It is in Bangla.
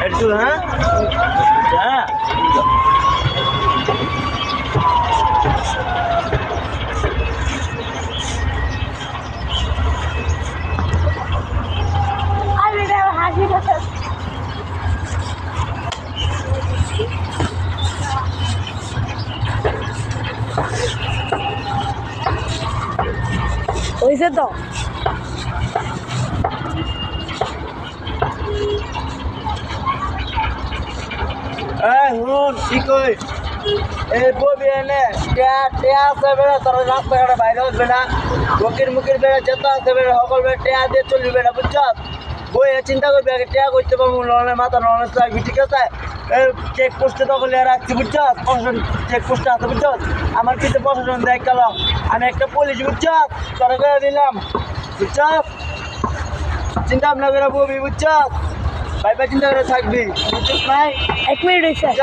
একটু হ্যাঁ হ্যাঁ হয়েছে তো শুন কি কই এই ববি এনে টেয়া আছে বেড়া তোর রাস্তাঘাটে বাইরে উঠবে না বকির মুখির বেড়া যেত আছে বেড়া সকল বেড়া টেয়া দিয়ে চলবি বেড়া বুঝছ বই চিন্তা করবি আগে টেয়া করতে পারবো লনে মাথা লনে লাগবি ঠিক আছে চেক পোস্টে তখন রাখছি বুঝছ প্রশাসন চেক পোস্টে আছে বুঝছ আমার কিন্তু প্রশাসন দেখ গেল আমি একটা পুলিশ বুঝছ তোরা করে দিলাম বুঝছ চিন্তা ভাবনা করে ববি বুঝছ ভাই চিন্তা করে থাকবি বুঝছিস নাই 1 মিনিট হয়েছে বুঝছ